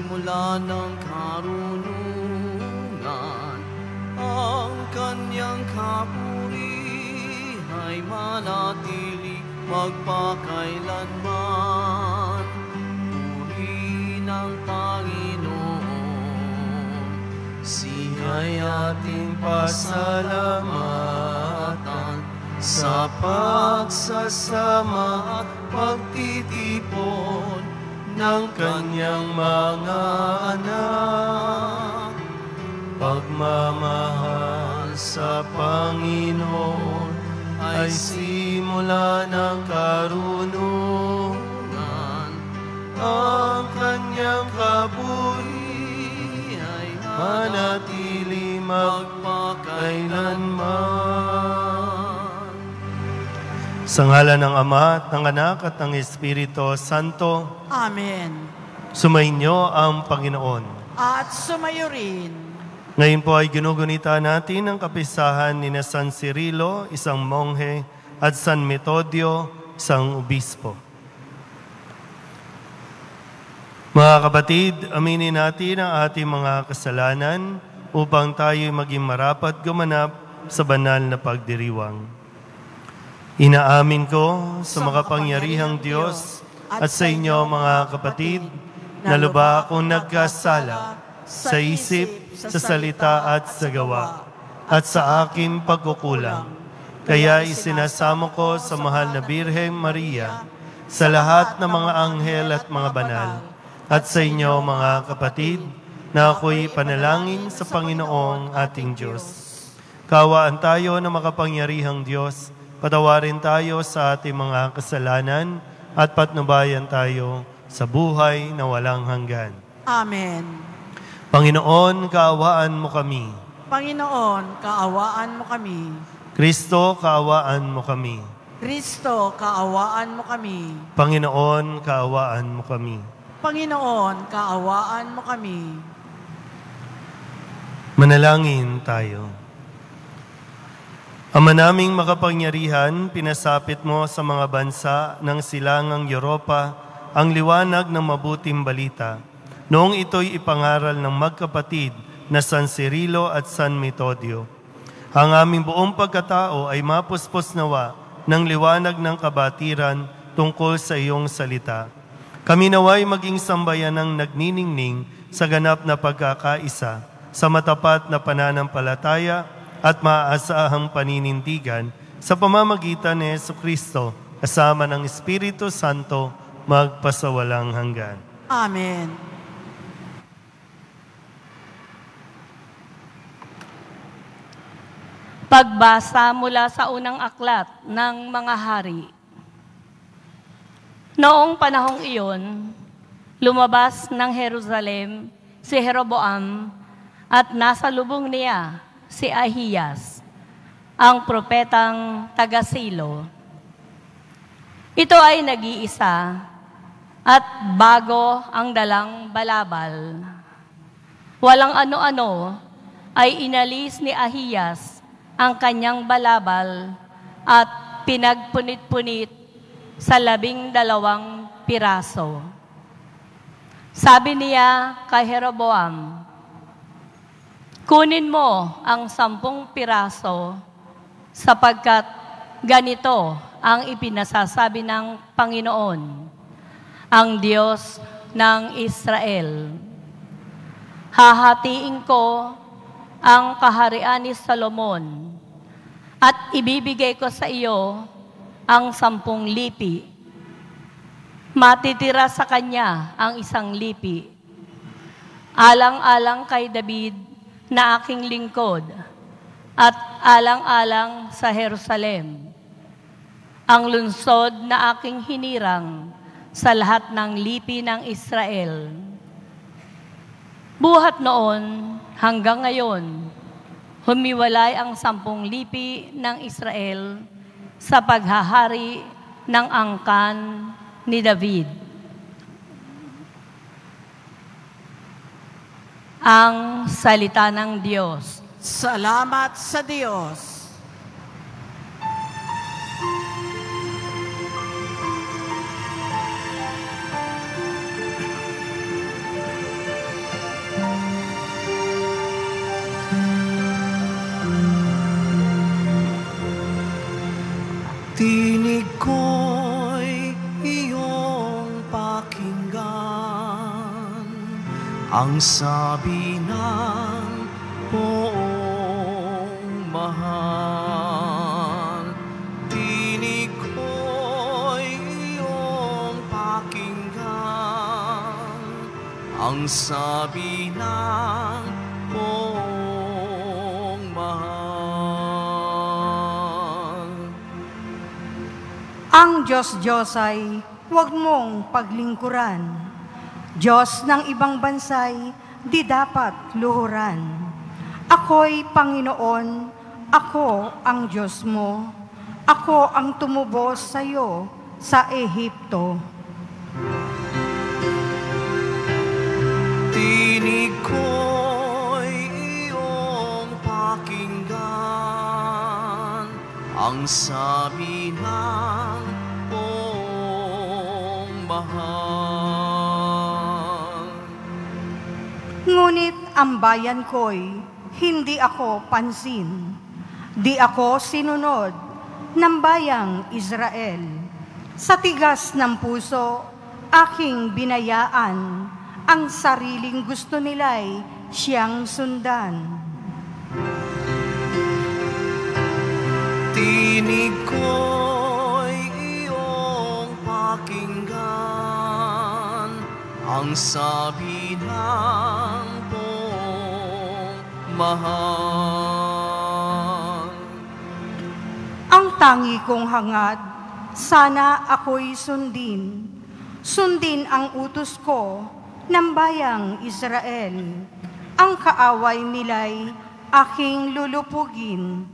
simula ng karunungan. Ang kanyang papuri ay manatili magpakailanman. Puri ng Panginoon, siya'y ating pasalamatan sa pagsasama at pagtitipon ng kanyang mga anak. Pagmamahal sa Panginoon ay simula ng karunungan. Ang kanyang kaburi ay manatili magpakailanman. Sa ngalan ng Ama at ng Anak at ng Espiritu Santo. Amen. Sumainyo ang Panginoon. At sumayo rin. Ngayon po ay ginugunita natin ang kapisahan ni na San Cirilo, isang monghe, at San Metodio, isang obispo. Mga kapatid, aminin natin ang ating mga kasalanan upang tayo maging marapat gumanap sa banal na pagdiriwang. Inaamin ko sa makapangyarihang Diyos at sa inyo mga kapatid na lubha akong nagkasala sa isip, sa salita at sa gawa, at sa aking pagkukulang. Kaya isinasamo ko sa mahal na Birheng Maria, sa lahat ng mga anghel at mga banal, at sa inyo mga kapatid, na ako'y panalangin sa Panginoong ating Diyos. Kaawaan tayo ng makapangyarihang Diyos, patawarin tayo sa ating mga kasalanan, at patnubayan tayo sa buhay na walang hanggan. Amen. Panginoon, kaawaan mo kami. Panginoon, kaawaan mo kami. Kristo, kaawaan mo kami. Kristo, kaawaan mo kami. Panginoon, kaawaan mo kami. Panginoon, kaawaan mo kami. Manalangin tayo. Ama naming makapangyarihan, pinasapit mo sa mga bansa ng silangang Europa ang liwanag ng mabuting balita. Noong ito'y ipangaral ng magkapatid na San Cirilo at San Metodio. Ang aming buong pagkatao ay mapuspos nawa ng liwanag ng kabatiran tungkol sa iyong salita. Kami naway maging sambayan ng nagniningning sa ganap na pagkakaisa, sa matapat na pananampalataya at maaasahang paninindigan sa pamamagitan ni Jesucristo kasama ng Espiritu Santo magpasawalang hanggan. Amen. Pagbasa mula sa unang aklat ng mga hari. Noong panahong iyon, lumabas ng Jerusalem si Jeroboam at nasa lubong niya si Ahiyas, ang propetang taga-Silo. Ito ay nag-iisa at bago ang dalang balabal. Walang ano-ano ay inalis ni Ahiyas ang kanyang balabal at pinagpunit-punit sa 12 piraso. Sabi niya kay Jeroboam, kunin mo ang 10 piraso sapagkat ganito ang ipinasasabi ng Panginoon, ang Diyos ng Israel. Hahatiin ko ang kaharian ni Solomon at ibibigay ko sa iyo ang 10 lipi. Matitira sa kanya ang 1 lipi. Alang-alang kay David na aking lingkod at alang-alang sa Jerusalem, ang lungsod na aking hinirang sa lahat ng lipi ng Israel. Buhat noon hanggang ngayon, humiwalay ang 10 lipi ng Israel sa paghahari ng angkan ni David. Ang salita ng Diyos. Salamat sa Diyos. ang sabi ng poong mahal. Tinig ko'y iyong pakinggan, ang sabi ng poong mahal. Ang Diyos ay huwag mong paglingkuran. Diyos ng ibang bansay, di dapat luhuran. Ako'y Panginoon, ako ang Diyos mo. Ako ang tumubos sa iyo sa Ehipto. Tinig ko'y iyong pakinggan, ang sabi ng poong mahal. Ngunit ang bayan ko'y hindi ako pansin. Di ako sinunod ng bayang Israel. Sa tigas ng puso, aking binayaan, ang sariling gusto nila'y siyang sundan. Tinig ko'y iyong pakinggan, ang sabi ng poong mahal. Ang tangi kong hangad, sana ako'y sundin. Sundin ang utos ko ng bayang Israel. Ang kaaway nila'y aking lulupugin.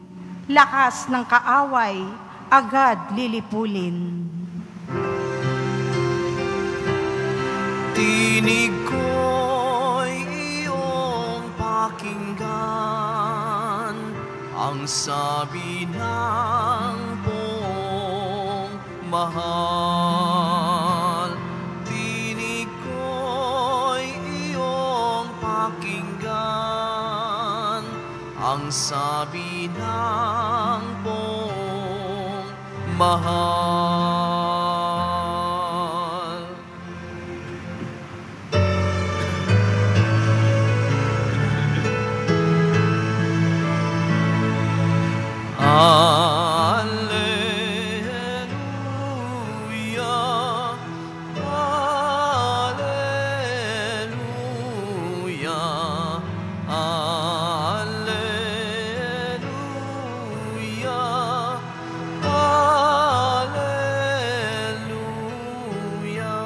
Lakas ng kaaway, agad lilipulin. Tinig ko'y iyong pakinggan, ang sabi ng poong mahal. Tinig ko'y iyong pakinggan, ang sabi ng poong mahal. Alleluia, alleluia, alleluia, alleluia.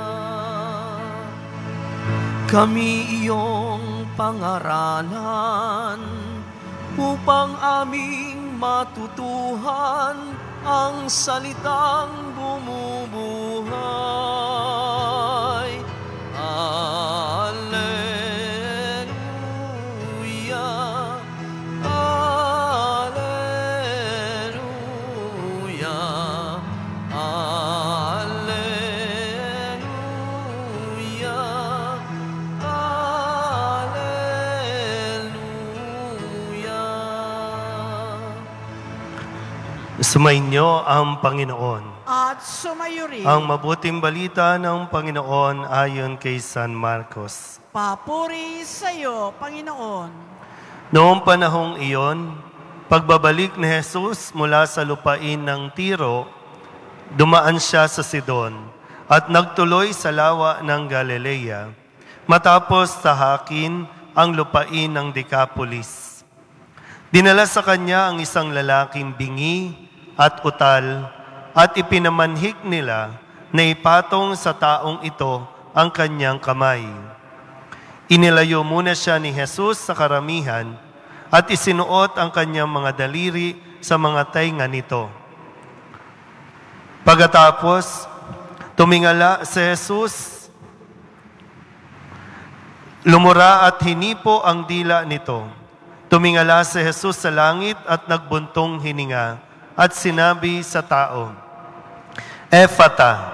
Kami iyong pangaralan upang aming matutuhan ang salitang bumubuhay. Alleluia, alleluia, alleluia, alleluia. Sumainyo ang Panginoon. At sumayo rin. Ang mabuting balita ng Panginoon ayon kay San Marcos. Papuri sa iyo, Panginoon. Noong panahong iyon, pagbabalik ni Jesus mula sa lupain ng Tiro, dumaan siya sa Sidon at nagtuloy sa lawa ng Galilea, matapos tahakin ang lupain ng Decapolis. Dinala sa kanya ang isang lalaking bingi at utal at ipinamanhik nila na ipatong sa taong ito ang kanyang kamay. Inilayo muna siya ni Jesus sa karamihan at isinuot ang kanyang mga daliri sa mga tainga nito. Pagkatapos, tumingala si Jesus, lumura at hinipo ang dila nito. Tumingala si Jesus sa langit at nagbuntong hininga at sinabi sa tao, Ephata,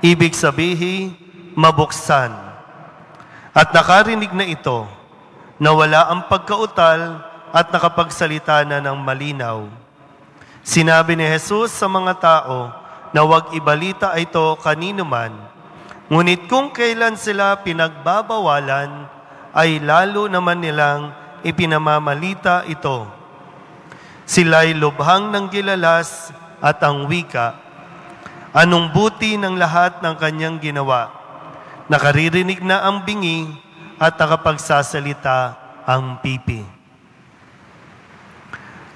ibig sabihin, mabuksan. At nakarinig na ito, nawala ang pagkautal at nakapagsalita na ng malinaw. Sinabi ni Jesus sa mga tao na huwag ibalita ito kanino man, ngunit kung kailan sila pinagbabawalan, ay lalo naman nilang ipinamamalita ito. Sila'y lubhang ng gilalas at ang wika. Anong buti ng lahat ng kanyang ginawa? Nakaririnig na ang bingi at nakapagsasalita ang pipi.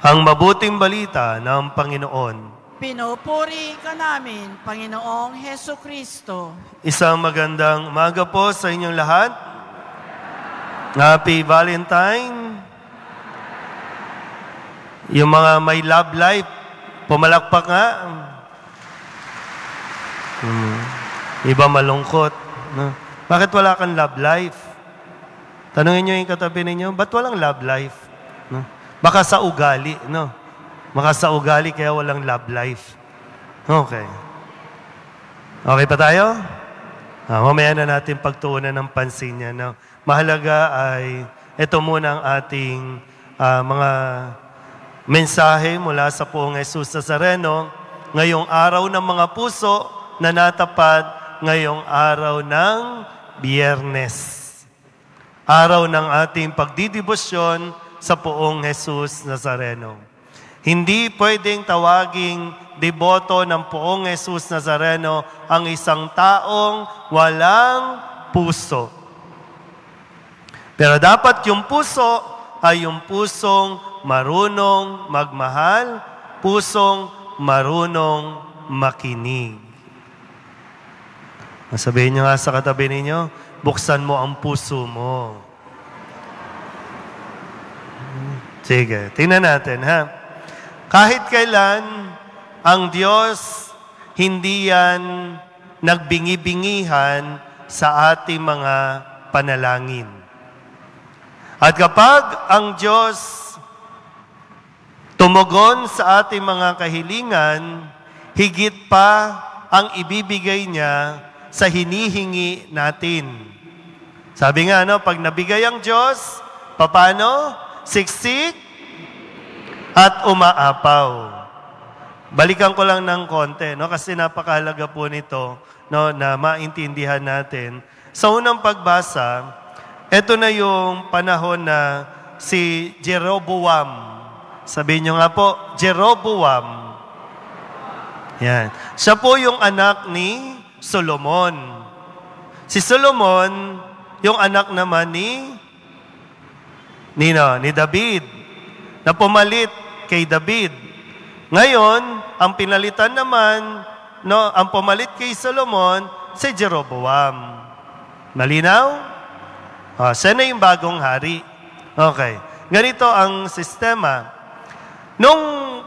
Ang mabuting balita ng Panginoon. Pinupuri ka namin, Panginoong Heso Kristo. Isang magandang umaga po sa inyong lahat. Happy Valentine. Yung mga may love life, pumalakpak nga. Iba malungkot. No? Bakit wala kang love life? Tanungin nyo yung katabi ninyo, ba't walang love life? No? Baka sa ugali, no? Baka sa ugali kaya walang love life. Okay. Okay pa tayo? Mamaya na natin pagtuunan ng pansin niya. No? Mahalaga ay ito muna ang ating mga mensahe mula sa Poong Jesus Nazareno ngayong araw ng mga puso na natapat ngayong araw ng Biyernes. Araw ng ating pagdidibosyon sa Poong Jesus Nazareno. Hindi pwedeng tawaging deboto ng Poong Jesus Nazareno ang isang taong walang puso. Pero dapat yung puso ay yung pusong marunong magmahal, pusong marunong makinig. Sabihin nyo nga sa katabi ninyo, buksan mo ang puso mo. Sige, tingnan natin ha. Kahit kailan, ang Diyos hindi yan nagbingi-bingihan sa ating mga panalangin. At kapag ang Diyos tumugon sa ating mga kahilingan, higit pa ang ibibigay niya sa hinihingi natin. Sabi nga, no, pag nabigay ang Diyos, paano? Siksik at umaapaw. Balikan ko lang ng konti, no, kasi napakahalaga po nito, no, na maintindihan natin. Sa unang pagbasa, ito na yung panahon na si Jeroboam. Sabihin nyo nga po, Jeroboam. Yan. Siya po yung anak ni Solomon. Si Solomon, yung anak naman ni David, na pumalit kay David. Ngayon, ang pinalitan naman, no, ang pumalit kay Solomon, si Jeroboam. Malinaw? Siya na yung bagong hari. Okay. Ganito ang sistema. Nung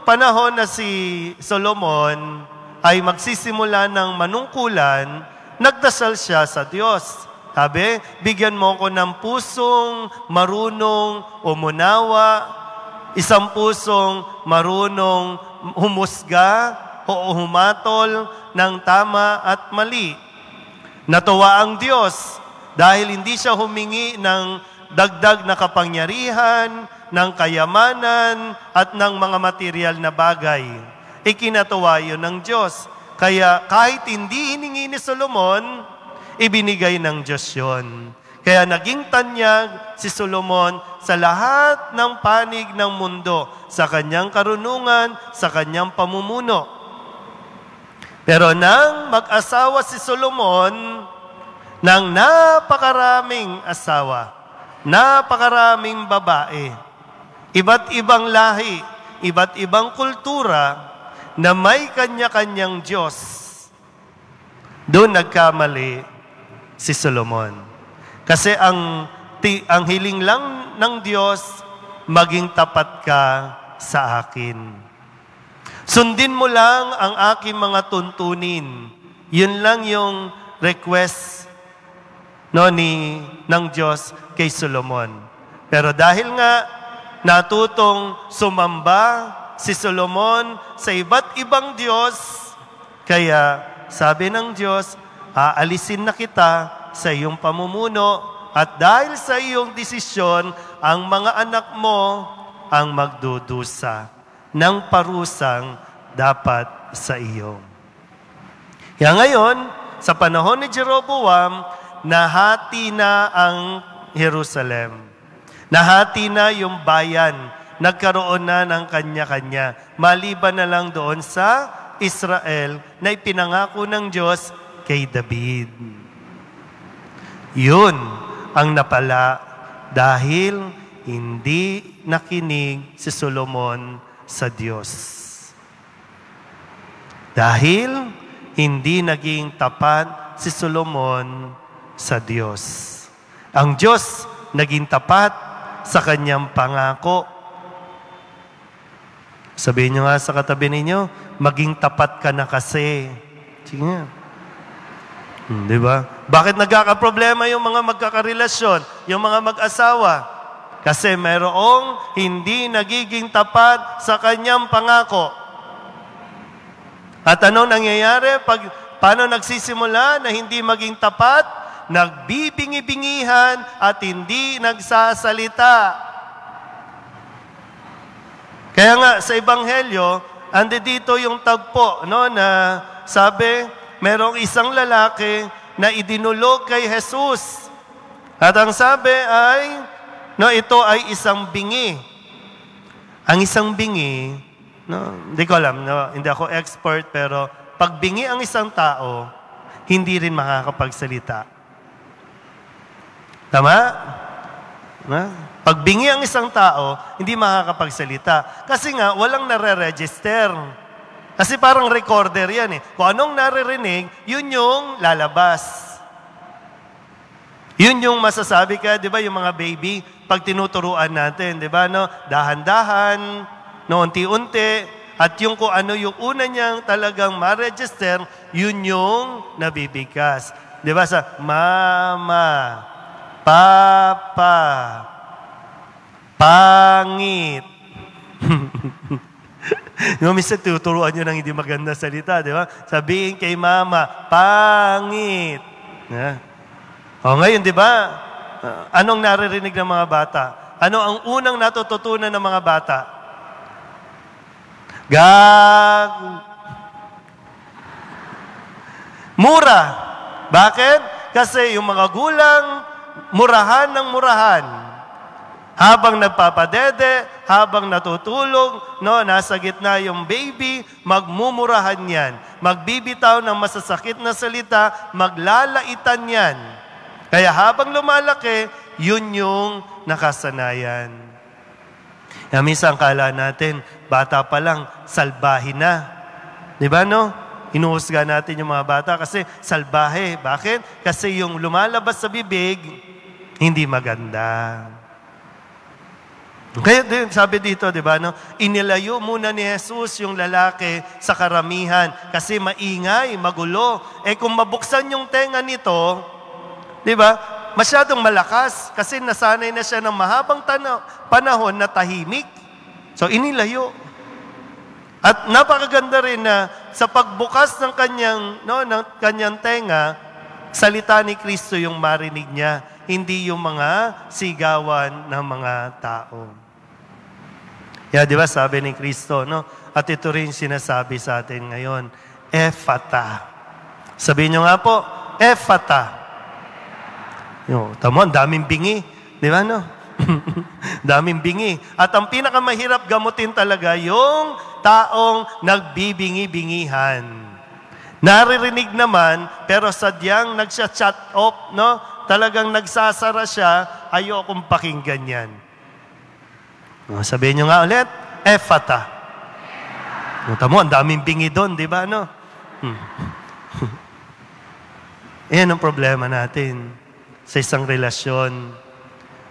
panahon na si Solomon ay magsisimula ng manungkulan, nagdasal siya sa Diyos. Sabi, bigyan mo ko ng pusong marunong umunawa, isang pusong marunong humusga o humatol ng tama at mali. Natuwa ang Diyos dahil hindi siya humingi ng dagdag na kapangyarihan, ng kayamanan, at ng mga material na bagay. Ikinatuwa yun ng Diyos. Kaya kahit hindi hiningi ni Solomon, ibinigay ng Diyos yun. Kaya naging tanyag si Solomon sa lahat ng panig ng mundo, sa kanyang karunungan, sa kanyang pamumuno. Pero nang mag-asawa si Solomon ng napakaraming asawa, napakaraming babae, iba't ibang lahi, iba't ibang kultura, na may kanya-kanyang Diyos, doon nagkamali si Solomon. Kasi ang hiling lang ng Diyos, maging tapat ka sa akin. Sundin mo lang ang aking mga tuntunin. Yun lang yung request, no, ng Diyos kay Solomon. Pero dahil nga natutong sumamba si Solomon sa iba't ibang Diyos, kaya sabi ng Diyos, aalisin na kita sa iyong pamumuno, at dahil sa iyong desisyon, ang mga anak mo ang magdudusa ng parusang dapat sa iyo. Kaya ngayon, sa panahon ni Jeroboam, nahati na ang Jerusalem. Nahati na yung bayan. Nagkaroon na ng kanya-kanya. Maliban na lang doon sa Israel na ipinangako ng Diyos kay David. Yun ang napala dahil hindi nakinig si Solomon sa Diyos. Dahil hindi naging tapat si Solomon sa Diyos. Ang Diyos naging tapat sa kanyang pangako. Sabihin nyo nga sa katabi ninyo, maging tapat ka na kasi. Sige nga. Di ba? Bakit nagkakaproblema yung mga magkakarelasyon, yung mga mag-asawa? Kasi mayroong hindi nagiging tapat sa kanyang pangako. At anong nangyayari? Paano nagsisimula na hindi maging tapat? Nagbibingi-bingihan at hindi nagsasalita. Kaya nga, sa Ebanghelyo, andi dito yung tagpo, no, na sabi, merong isang lalaki na idinulog kay Jesus. At ang sabi ay, no, ito ay isang bingi. Ang isang bingi, no, hindi ko alam, no, hindi ako expert, pero pag bingi ang isang tao, hindi rin makakapagsalita. Tama? No? Pag bingi ang isang tao, hindi makakapagsalita. Kasi nga, walang nare-register. Kasi parang recorder yan eh. Kung anong naririnig, yun yung lalabas. Yun yung masasabi ka, di ba, yung mga baby, pag tinuturuan natin, di ba, no? Dahan-dahan, no, unti-unti, at yung kung ano yung una niyang talagang ma-register, yun yung nabibigkas. Di ba, sa mama, papa, pangit. Yung minsan tuturuan nyo ng hindi maganda salita, di ba? Sabihin kay mama, pangit. Yeah. O ngayon, di ba? Anong naririnig ng mga bata? Ano ang unang natututunan ng mga bata? Gag. Mura. Bakit? Kasi yung mga gulang, murahan ng murahan. Habang nagpapadede, habang natutulog, no, nasa gitna yung baby, magmumurahan yan. Magbibitaw ng masasakit na salita, maglalaitan yan. Kaya habang lumalaki, yun yung nakasanayan. Kaya minsan kala natin, bata pa lang, salbahe na. Di ba, no? Inuhusga natin yung mga bata kasi salbahe. Bakit? Kasi yung lumalabas sa bibig, hindi maganda. Kaya din, sabi dito, di ba, no? Inilayo muna ni Jesus yung lalaki sa karamihan kasi maingay, magulo. Kung mabuksan yung tenga nito, di ba, masyadong malakas kasi nasanay na siya ng mahabang panahon na tahimik. So, inilayo. At napakaganda rin na sa pagbukas ng kanyang tenga, salita ni Kristo yung marinig niya, hindi yung mga sigawan ng mga tao. Kaya di ba sabi ni Kristo, no? At ito rin sinasabi sa atin ngayon, Ephata. Sabihin nyo nga po, Ephata. Tamo, daming bingi. Di ba, no? Daming bingi. At ang pinakamahirap gamutin talaga yung taong nagbibingi-bingihan. Naririnig naman, pero sadyang nagsha-shut off, no? Talagang nagsasara siya, ayokong pakinggan yan. Sabihin nyo nga ulit, Ephata. Tamo, ang daming bingi doon, di ba, no? Yan ang problema natin sa isang relasyon.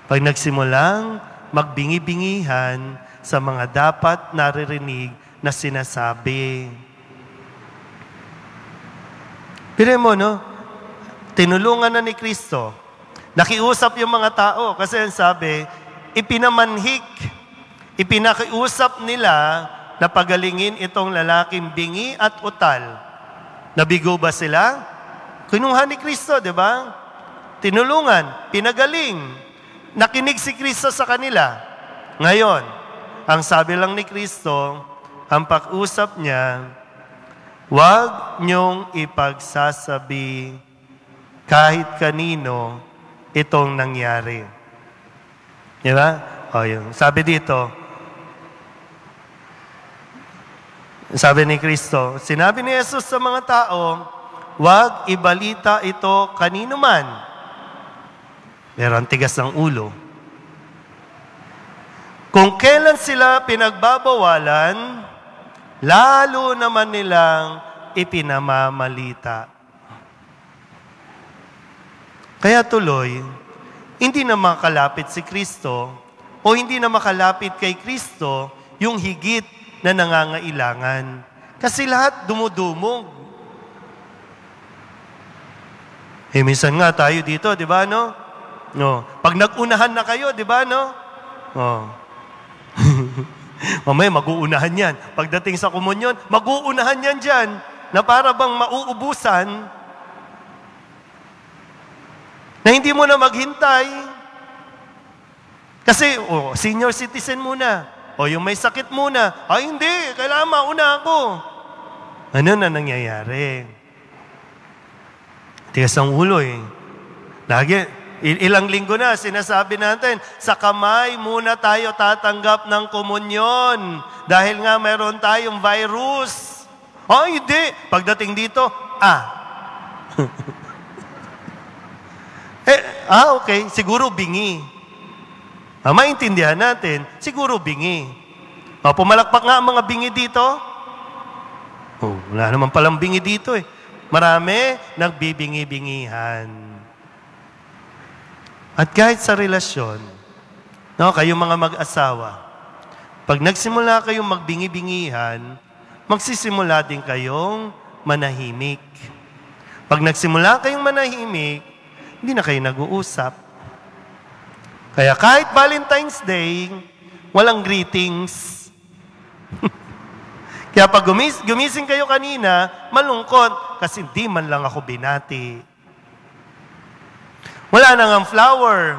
Pag nagsimulang magbingi-bingihan sa mga dapat naririnig na sinasabi. Pire mo, no? Tinulungan na ni Kristo. Nakiusap yung mga tao kasi ang sabi, ipinakiusap nila na pagalingin itong lalaking bingi at utal. Nabigo ba sila? Kinuha ni Kristo, di ba? Tinulungan, pinagaling. Nakinig si Kristo sa kanila. Ngayon, ang sabi lang ni Kristo, ang pag-usap niya, huwag niyong ipagsasabi kahit kanino itong nangyari. Di ba? O yun. Sabi dito, sabi ni Kristo, sinabi ni Jesus sa mga tao, huwag ibalita ito kanino man. Pero ang tigas ng ulo. Kung kailan sila pinagbabawalan, lalo naman nilang ipinamamalita. Kaya tuloy, hindi na makalapit si Kristo o hindi na makalapit kay Kristo yung higit na nangangailangan. Kasi lahat dumudumog. Minsan nga tayo dito, di ba, no? No. Pag nag-unahan na kayo, di ba, no? Oh. Mamaya, mag-uunahan yan. Pagdating sa komunyon, mag-uunahan yan dyan na para bang mauubusan na hindi mo na maghintay. Kasi, senior citizen muna. O yung may sakit muna. Ay, hindi. Kailangan mauna ako. Ano na nangyayari? Tigas ang ulo eh. Lagi, ilang linggo na, sinasabi natin, sa kamay muna tayo tatanggap ng komunyon. Dahil nga meron tayong virus. Ay, hindi. Pagdating dito, okay. Siguro bingi. Maintindihan natin, siguro bingi. Pumalakpak nga ang mga bingi dito. Wala naman palang bingi dito eh. Marami nagbibingi-bingihan. At kahit sa relasyon, kayong mga mag-asawa, pag nagsimula kayong magbingi-bingihan, magsisimula din kayong manahimik. Pag nagsimula kayong manahimik, hindi na kayo nag-uusap. Kaya kahit Valentine's Day, walang greetings. Kaya pag gumising kayo kanina, malungkot kasi hindi man lang ako binati. Wala na ngang flower.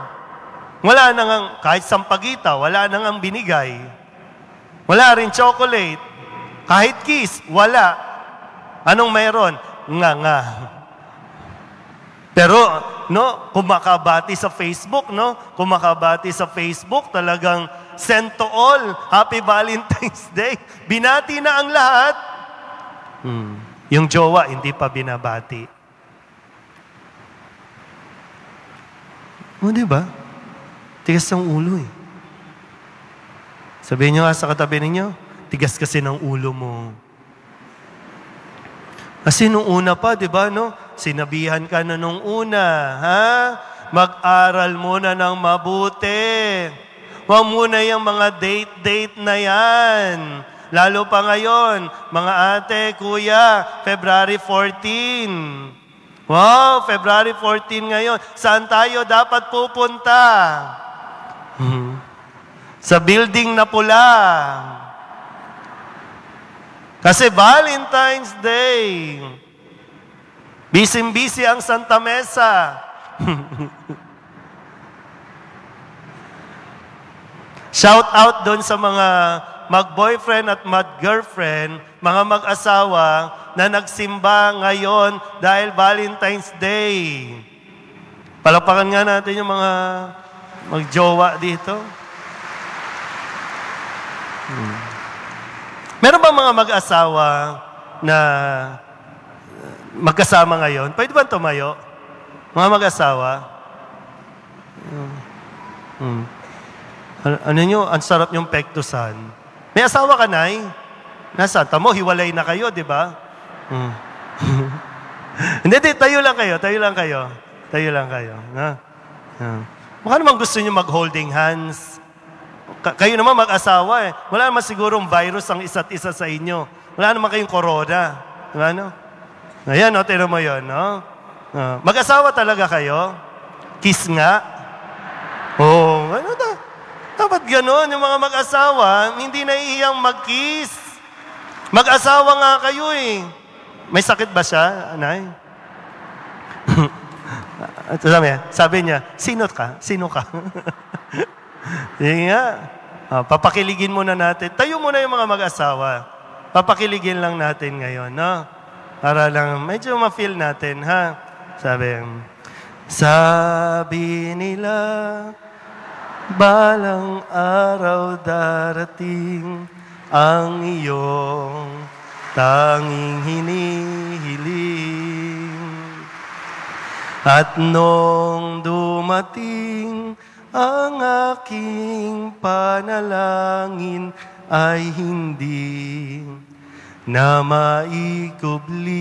Wala na ngang, kahit sampagita, wala na ngang binigay. Wala rin chocolate. Kahit kiss, wala. Anong mayroon? Nga. Pero, kumakabati sa Facebook, kumakabati sa Facebook, talagang send to all, Happy Valentine's Day. Binati na ang lahat. Yung jowa, hindi pa binabati. Diba? Tigas ng ulo eh. Sabihin nyo nga sa katabi ninyo, tigas kasi ng ulo mo. Kasi nung una pa, di ba, sinabihan ka na nung una, Mag-aral muna ng mabuti. Huwag muna yung mga date na yan. Lalo pa ngayon, mga ate, kuya, February 14. Wow, February 14 ngayon. Saan tayo dapat pupunta? Sa building na pula. Kasi Valentine's Day. Busy-busy ang Santa Mesa. Shout out doon sa mga mag-boyfriend at mag-girlfriend, mga mag-asawa na nagsimba ngayon dahil Valentine's Day. Palapakan nga natin yung mga mag-jowa dito. Meron ba mga mag-asawa na magkasama ngayon? Pwede ba tumayo? Mga mag-asawa? Ano nyo? Ang sarap nyong pektusan. May asawa ka, Nay? Nasaan? Tamo, hiwalay na kayo, di ba? Hindi, tayo lang kayo. Tayo lang kayo. Baka naman gusto nyo mag-holding hands. Kayo naman mag-asawa eh. Wala naman sigurong virus ang isa't isa sa inyo. Wala naman kayong corona. Diba, no? Ayan, no? Tino mo yun, no? Mag-asawa talaga kayo? Kiss nga? Ano da? Dapat gano'n, yung mga mag-asawa, hindi nahihiyang mag-kiss. Mag-asawa nga kayo eh. May sakit ba siya, Nay? Sabi niya, sino ka? Sige nga. Papakiligin muna natin. Tayo muna yung mga mag-asawa. Papakiligin lang natin ngayon, no? Para lang medyo ma-feel natin, ha? Sabi, Sabi nila, balang araw darating ang iyong tanging hinihiling. At nung dumating ang aking panalangin ay hindi na maikubli.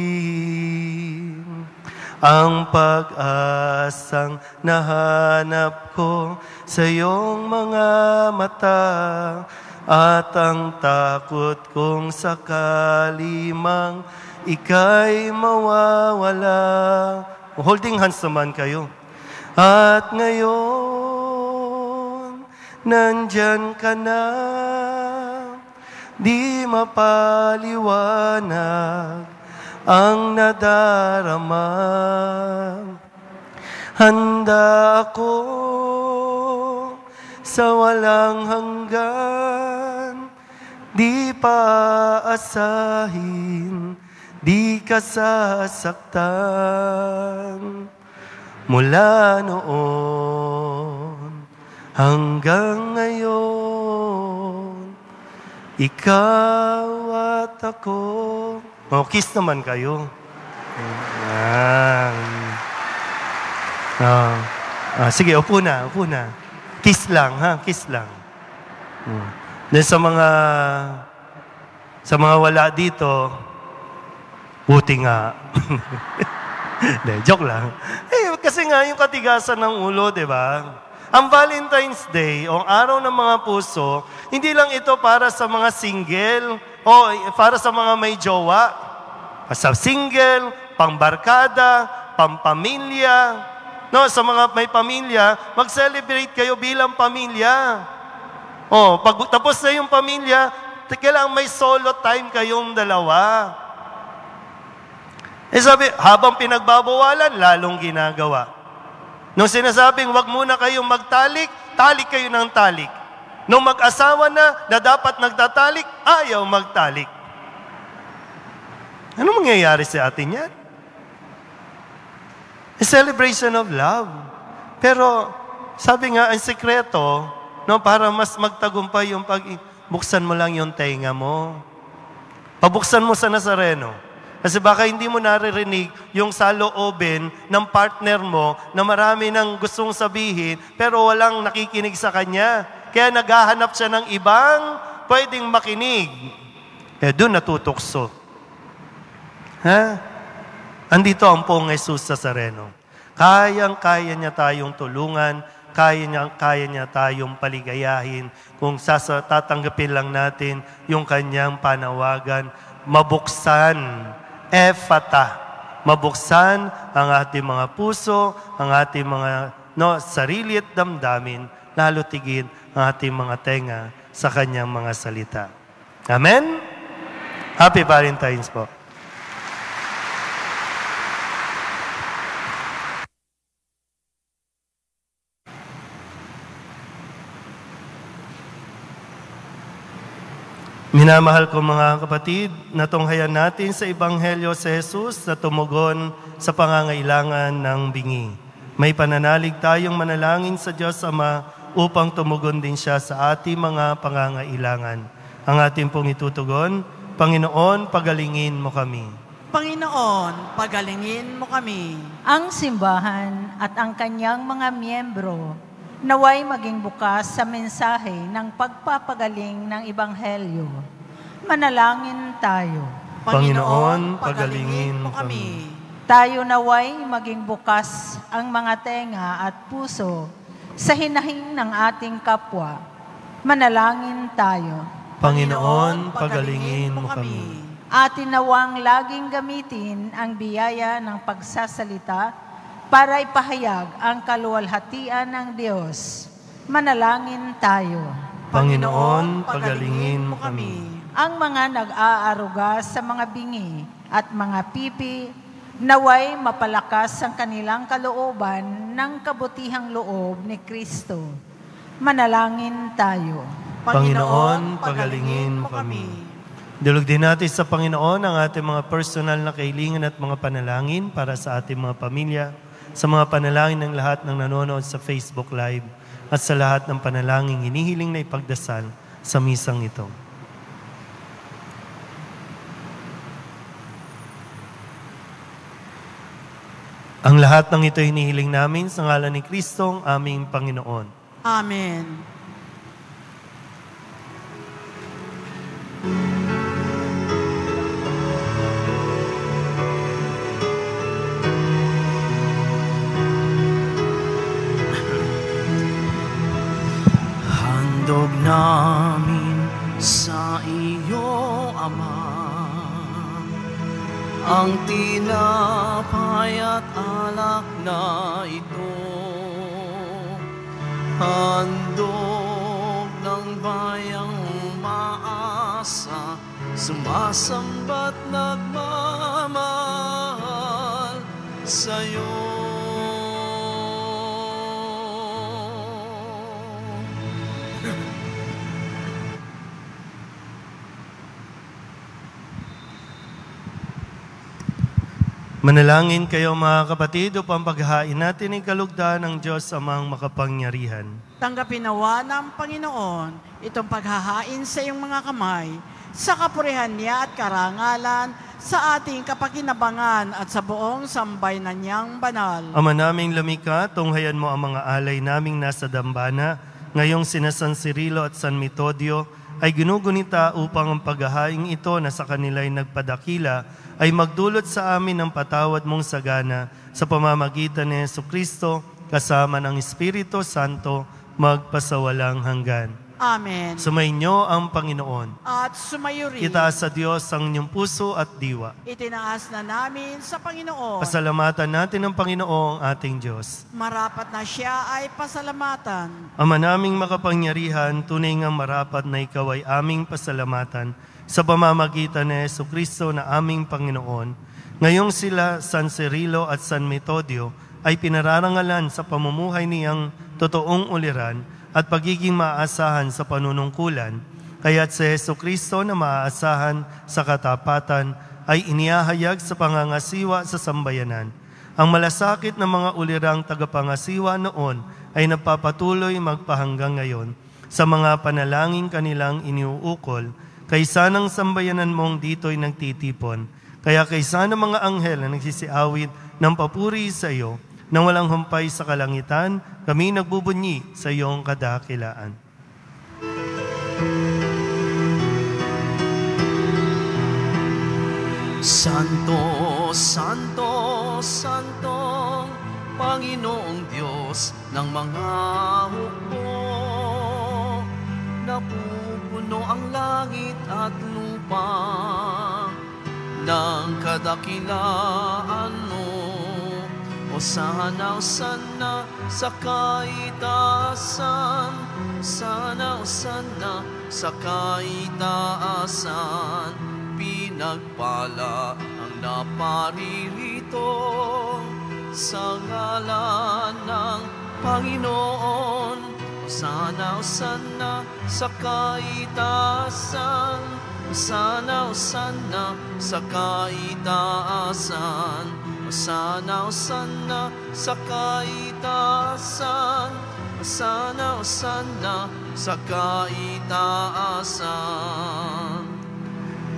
Ang pag-asang nahanap ko sa iyong mga mata at ang takot kong sakali mang ika'y mawawala. Holding hands naman kayo. At ngayon, nandyan ka na, di mapaliwanag ang nadarama. Handa ako sa walang hanggan, di paasahin, di ka sasaktan. Mula noon hanggang ngayon, ikaw at ako. Oh, kiss naman kayo. Sige, upo na. Kiss lang, ha? Kiss lang. Then sa mga wala dito, buti nga. Joke lang. Kasi nga yung katigasan ng ulo, di ba? Ang Valentine's Day, o araw ng mga puso, hindi lang ito para sa mga single, o para sa mga may jowa. Sa single, pangbarkada, pampamilya. No, sa mga may pamilya, mag-celebrate kayo bilang pamilya. Pag tapos na yung pamilya, kailangan may solo time kayong dalawa. Sabi, habang pinagbabawalan, lalong ginagawa. Nung sinasabing, wag muna kayong magtalik, talik kayo ng talik. Nung mag-asawa na dapat nagtatalik, ayaw magtalik. Ano mangyayari sa atin yan? A celebration of love. Pero, sabi nga, ang sekreto, no, para mas magtagumpay yung buksan mo lang yung tenga mo. Pabuksan mo sa Nazareno. Kasi baka hindi mo naririnig yung saloobin ng partner mo na marami nang gustong sabihin pero walang nakikinig sa kanya. Kaya naghahanap siya ng ibang pwedeng makinig. Kaya doon natutukso. Andito ang Poong Jesus sa Nazareno. Kayang-kaya niya tayong tulungan, kaya niya tayong paligayahin kung tatanggapin lang natin yung kanyang panawagan, mabuksan, mabuksan ang ating mga puso, ang ating mga sarili at damdamin, lalo tigit ang ating mga tenga sa kanyang mga salita. Amen? Happy Valentine's po. Minamahal ko mga kapatid, natunghayan natin sa Ebanghelyo si Jesus na tumugon sa pangangailangan ng bingi. May pananalig tayong manalangin sa Diyos Ama upang tumugon din siya sa ating mga pangangailangan. Ang ating pong itutugon, Panginoon, pagalingin mo kami. Panginoon, pagalingin mo kami. Ang simbahan at ang kanyang mga miyembro naway maging bukas sa mensahe ng pagpapagaling ng Ebanghelyo. Manalangin tayo. Panginoon, pagalingin mo kami. Tayo naway maging bukas ang mga tenga at puso sa hinahing ng ating kapwa. Manalangin tayo. Panginoon, pagalingin mo kami. Atin nawang laging gamitin ang biyaya ng pagsasalita para ipahayag ang kaluwalhatian ng Diyos. Manalangin tayo. Panginoon, pagalingin mo kami. Ang mga nag-aaruga sa mga bingi at mga pipi, naway mapalakas ang kanilang kalooban ng kabutihang loob ni Kristo. Manalangin tayo. Panginoon, pagalingin mo kami. Dulog din natin sa Panginoon ang ating mga personal na kahilingan at mga panalangin para sa ating mga pamilya. sa mga panalangin ng lahat ng nanonood sa Facebook Live at sa lahat ng panalangin hinihiling na ipagdasal sa misang ito. Ang lahat ng ito hinihiling namin sa ngalan ni Kristong aming Panginoon. Amen. Handog namin sa iyo, Ama, ang tinapay at alak na ito, handog ng bayang umaasa, sumasamba't nagmamahal sa'yo. Manalangin kayo mga kapatid upang paghahain natin ang kalugdan ng Diyos Amang makapangyarihan. Tanggapin nawa ng Panginoon itong paghahain sa iyong mga kamay, sa kapurihan niya at karangalan, sa ating kapakinabangan at sa buong sambayanan niyang banal. Ama naming lumikha, tunghayan mo ang mga alay naming nasa dambana, ngayong sina San Cirilo at San Metodio ay ginugunita upang ang paghahaing ito na sa kanila'y nagpadakila ay magdulot sa amin ng patawad mong sagana sa pamamagitan ni Jesucristo kasama ng Espiritu Santo magpasawalang hanggan. Amen. Sumainyo ang Panginoon. At sumayo rin. Itaas sa Diyos ang inyong puso at diwa. Itinaas na namin sa Panginoon. Pasalamatan natin ang Panginoong ating Diyos. Marapat na siya ay pasalamatan. Ama naming makapangyarihan, tunay ngang marapat na ikaw ay aming pasalamatan sa pamamagitan ni Jesucristo na aming Panginoon. Ngayong sila, San Cirilo at San Metodio, ay pinararangalan sa pamumuhay niyang totoong uliran at pagiging maaasahan sa panunungkulan, kaya't si Jesucristo na maaasahan sa katapatan ay inihahayag sa pangangasiwa sa sambayanan. Ang malasakit ng mga ulirang tagapangasiwa noon ay napapatuloy magpahanggang ngayon sa mga panalangin kanilang iniuukol, kaysa ng sambayanan mong dito'y nagtitipon, kaya kaysa ng mga anghel na nagsisiawit ng papuri sa iyo, nang walang humpay sa kalangitan, kami nagbubunyi sa iyong kadakilaan. Santo, Santo, Santo, Panginoong Diyos ng mga hukbo, napupuno ang langit at lupa ng kadakilaan mo. Hosana, Hosana sa kaitaasan, Hosana, Hosana sa kaitaasan. Pinagpala ang naparirito sa ngalan ng Panginoon. Hosana, Hosana sa kaitaasan, Hosana, Hosana sa kaitaasan. Hosana, Hosana sa kaitaasan, Hosana, Hosana sa kaitaasan.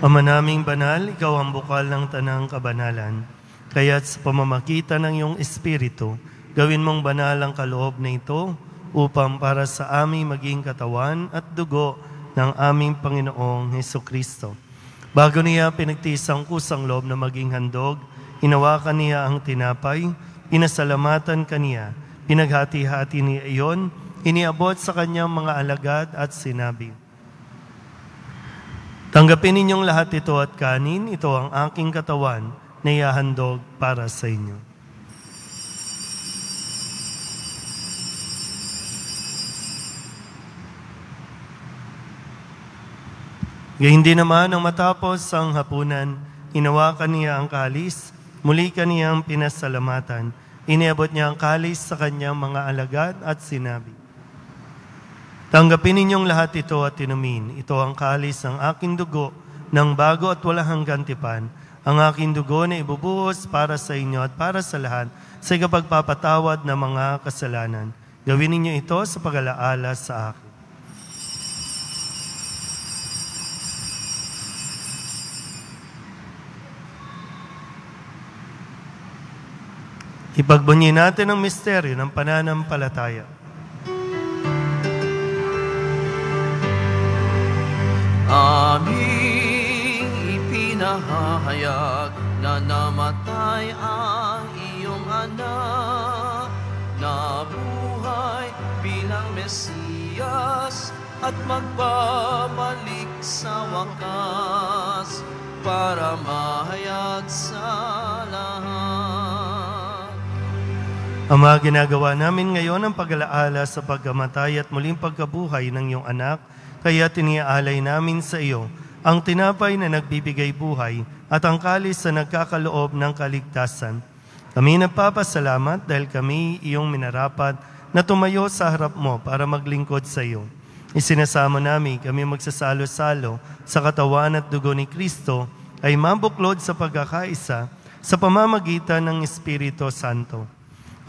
Ama naming banal, ikaw ang bukal ng tanang kabanalan. Kaya't sa pamamagitan ng iyong Espiritu, gawin mong banal ang kaloob na ito upang para sa aming maging katawan at dugo ng aming Panginoong Hesukristo. Bago niya pinagtiis ang kusang loob na maging handog, hinawakan niya ang tinapay, pinasalamatan kaniya, pinaghati-hati niya iyon, iniabot sa kanyang mga alagad at sinabi, tanggapin ninyong lahat ito at kanin, ito ang aking katawan na ihahandog para sa inyo. Gayun din naman ang matapos ang hapunan, hinawakan niya ang kalis, muli kaniyang pinasalamatan, iniabot niya ang kalis sa kanyang mga alagad at sinabi, tanggapin ninyong lahat ito at inumin. Ito ang kalis ng aking dugo ng bago at walang hanggang tipan, ang aking dugo na ibubuhos para sa inyo at para sa lahat sa ikapagpapatawad ng mga kasalanan. Gawin ninyo ito sa pag-alaala sa akin. Ipagbunyi natin ang misteryo ng pananampalataya. Aming ipinahayag na namatay ang iyong anak, na buhay bilang Mesiyas at magbabalik sa wakas para mahayag sa lahat. Ama, ginagawa namin ngayon ang pag-alaala sa pagkamatay at muling pagkabuhay ng iyong anak, kaya tiniaalay namin sa iyo ang tinapay na nagbibigay buhay at ang kalis na nagkakaloob ng kaligtasan. Kami nagpapasalamat dahil kami iyong minarapat na tumayo sa harap mo para maglingkod sa iyo. Isinasama namin kami magsasalo-salo sa katawan at dugo ni Kristo ay mabuklod sa pagkakaisa sa pamamagitan ng Espiritu Santo.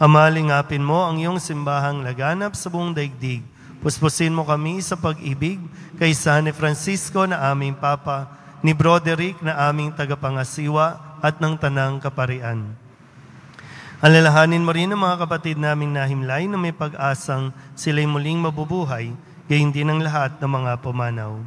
Ama, lingapin mo ang iyong simbahang laganap sa buong daigdig. Puspusin mo kami sa pag-ibig kay San Francisco na aming Papa, ni Broderick na aming tagapangasiwa at ng Tanang Kaparian. Alalahanin mo rin ang mga kapatid naming nahimlay na may pag-asang sila'y muling mabubuhay, gayon din ang lahat ng mga pumanaw.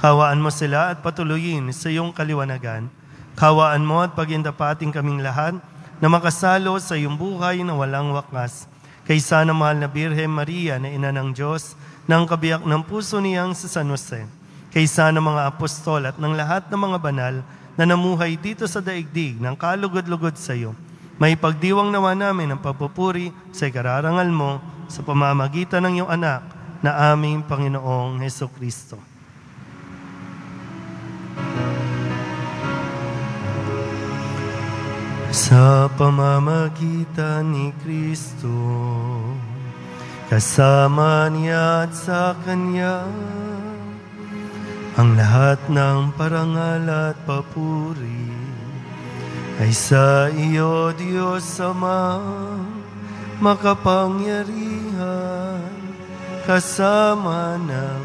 Kawaan mo sila at patuloyin sa iyong kaliwanagan. Kawaan mo at pagindapating kaming lahat na makasalo sa iyong buhay na walang wakas. Kaysa na mahal na Birhen Maria na ina ng Diyos, ng kabiyak ng puso niyang sa San Jose, kaysa ng mga apostol at ng lahat ng mga banal na namuhay dito sa daigdig ng kalugod-lugod sa iyo, may pagdiwang nawa namin ang pagpupuri sa ikararangal mo sa pamamagitan ng iyong anak na aming Panginoong Hesukristo. Sa pamamagitan ni Kristo, kasama niya at sa Kanya, ang lahat ng parangal at papuri ay sa iyo, Diyos Ama, makapangyarihan, kasama ng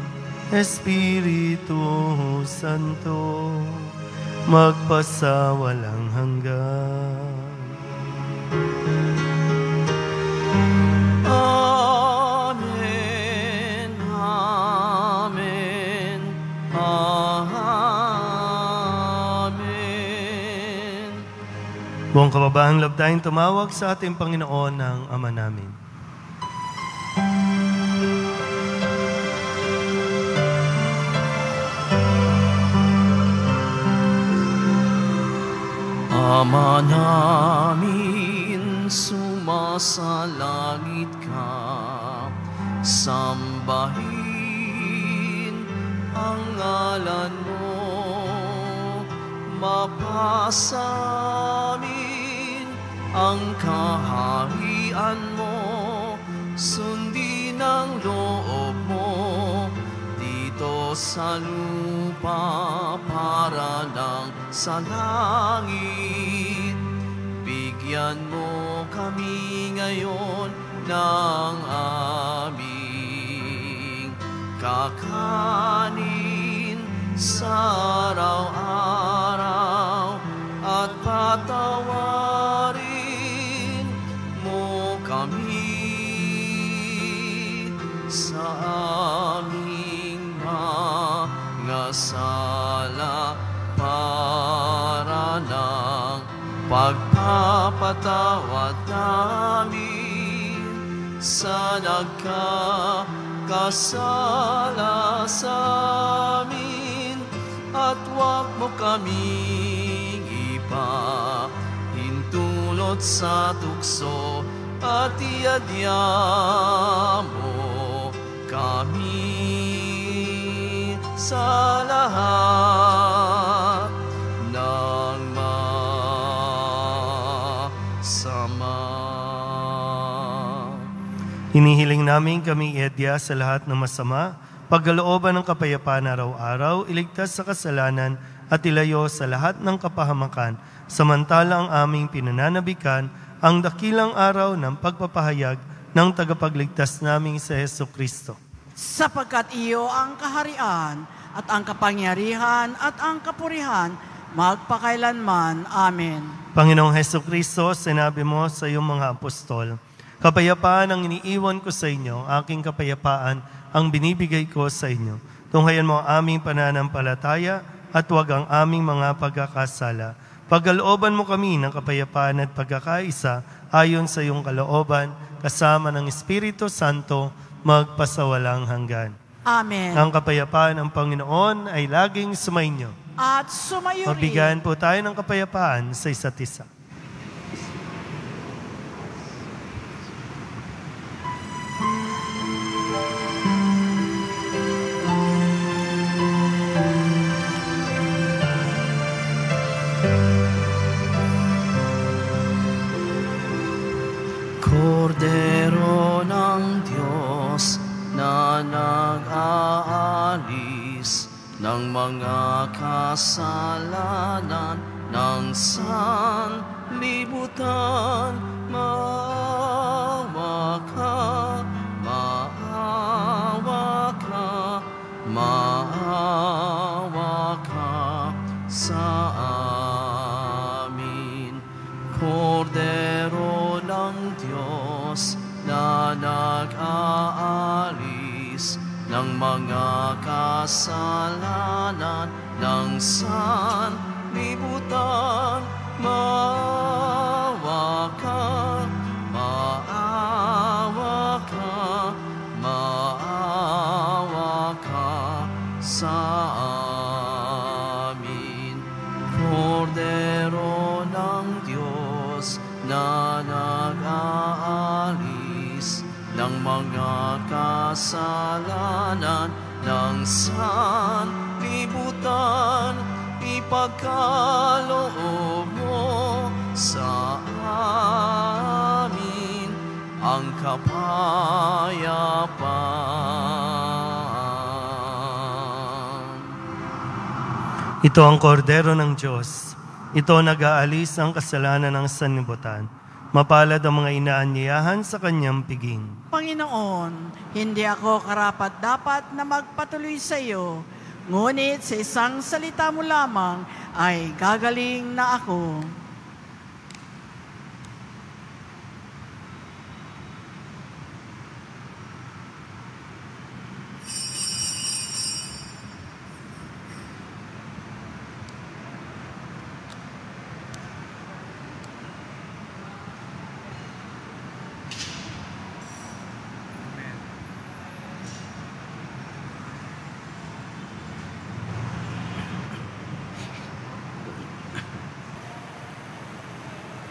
Espiritu Santo, magpasawalang hanggan. Amen, Amen, Amen. Buong kababahang loob tayong tumawag sa ating Panginoon ng Ama namin. Ama namin, sumasalangit ka, sambahin ang ngalan mo, mapasamin ang kaharian mo, sundin ang loob mo dito sa lupa para ng sa langit. Bigyan mo kami ngayon ng aming kakanin sa araw-araw at patawarin mo kami sa aming mga sala para ng pagpapatawad namin sa nagkakasala sa amin, at huwag mo kaming ipahintulot sa tukso, at iadya mo kami sa lahat ng masama. Hinihiling namin kami iadya sa lahat ng masama, pagkalooban ng kapayapaan araw-araw, iligtas sa kasalanan at ilayo sa lahat ng kapahamakan, samantalang aming pinananabikan ang dakilang araw ng pagpapahayag ng tagapagligtas naming si Jesucristo. Sapagkat iyo ang kaharian at ang kapangyarihan at ang kapurihan magpakailanman. Amen. Panginoong Jesucristo, sinabi mo sa iyong mga apostol, kapayapaan ang iniiwan ko sa inyo, aking kapayapaan ang binibigay ko sa inyo. Tunghayan mo ang aming pananampalataya at huwag ang aming mga pagkakasala. Pagkalooban mo kami ng kapayapaan at pagkakaisa ayon sa iyong kalooban, kasama ng Espiritu Santo, magpasawalang hanggan. Amen. Ang kapayapaan ng Panginoon ay laging sumainyo. At sumayo rin. Magbigyan po tayo ng kapayapaan sa isa't isa. Kordero ng Diyos na nag-aalis ng mga kasalanan ng sanlibutan, maawa ka, maawa ka, maawa ka sa amin. Kordero ng Diyos na nag-aalis ng mga kasalanan ng sanlibutan, maawa ka, maawa ka, maawa ka sa amin. Kordero ng Diyos na nag-aalis ng mga kasalanan ng sanlibutan, ipagkaloob mo sa amin ang kapayapaan. Ito ang kordero ng Diyos. Ito nag-aalis ang kasalanan ng sanlibutan. Mapalad ang mga inaanyayahan sa kanyang piging. Panginoon, hindi ako karapat-dapat na magpatuloy sa iyo, ngunit sa isang salita mo lamang ay gagaling na ako.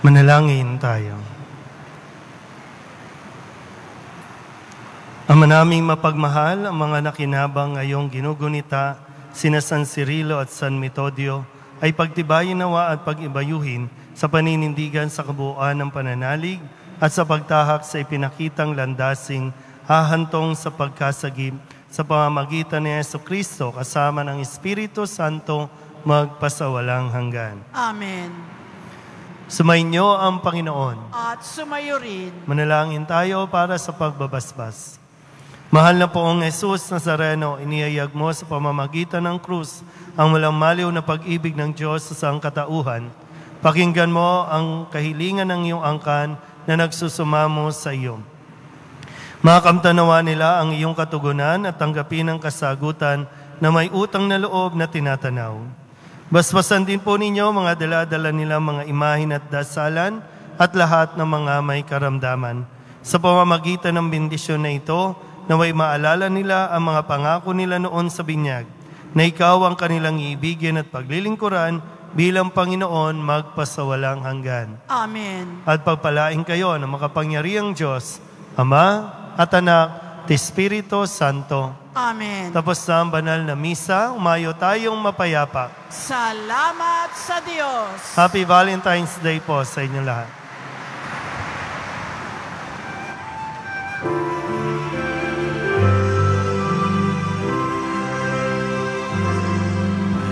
Manalangin tayo. Ama naming mapagmahal, ang mga nakinabang ngayong ginugunita, sina San Cirilo at San Metodio, ay pagtibayin nawa at pag-ibayuhin sa paninindigan sa kabuuan ng pananalig at sa pagtahak sa ipinakitang landasing hahantong sa pagkasagip sa pamamagitan ni Jesucristo kasama ng Espiritu Santo magpasawalang hanggan. Amen. Sumainyo ang Panginoon. At sumayo rin. Manalangin tayo para sa pagbabasbas. Mahal na poong Jesus Nazareno, iniyayag mo sa pamamagitan ng krus ang walang maliw na pag-ibig ng Diyos sa sangkatauhan. Pakinggan mo ang kahilingan ng iyong angkan na nagsusumamo sa iyo. Makamtanawa nila ang iyong katugunan at tanggapin ang kasagutan na may utang na loob na tinatanaw. Basbasan din po ninyo mga dala-dala nila mga imahin at dasalan at lahat ng mga may karamdaman. Sa pamamagitan ng bendisyon na ito, naway maalala nila ang mga pangako nila noon sa binyag, na ikaw ang kanilang iibigin at paglilingkuran bilang Panginoon magpasawalang hanggan. Amen. At pagpalain kayo ng makapangyarihang Diyos, Ama at Anak at Espiritu Santo. Amen. Tapos na ang banal na misa, umayo tayong mapayapa. Salamat sa Diyos. Happy Valentine's Day po sa inyo lahat.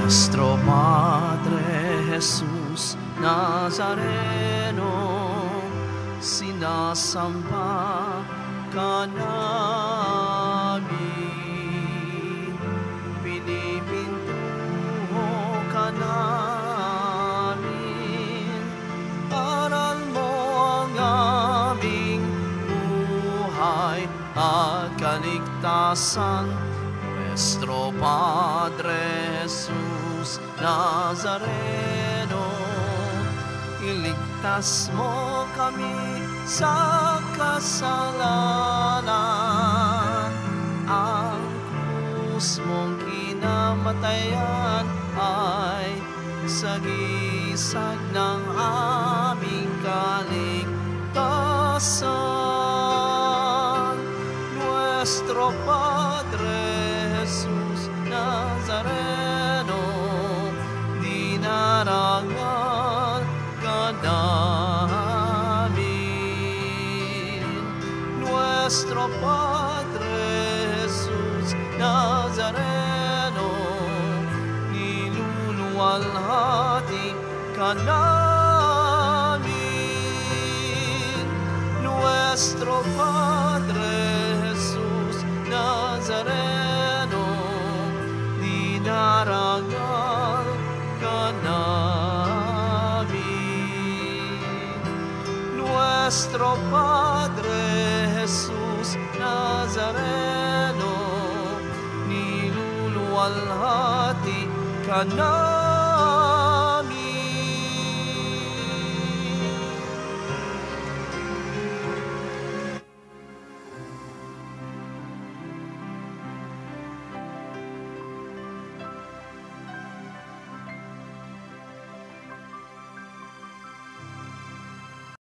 Nuestro Nazareno, sinasamba ka namin, pinipintuho ka namin, aral mo ang aming buhay at kaligtasan. Nuestro Padre Jesus Nazareno, iligtas mo kami sa kasalanan. Ang krus mong kinamatayan ay sagisag ng aming kaligtasan. Nuestro Padre Jesus Nazareno, dinarangal ka namin. Nuestro Padre Jesus Nazareno, niluluwalhati ka namin. Nuestro Padre Jesus Nazareno, dinarangal ka namin. Nuestro Padre Jesus Nazareno, niluluwalhati ka namin.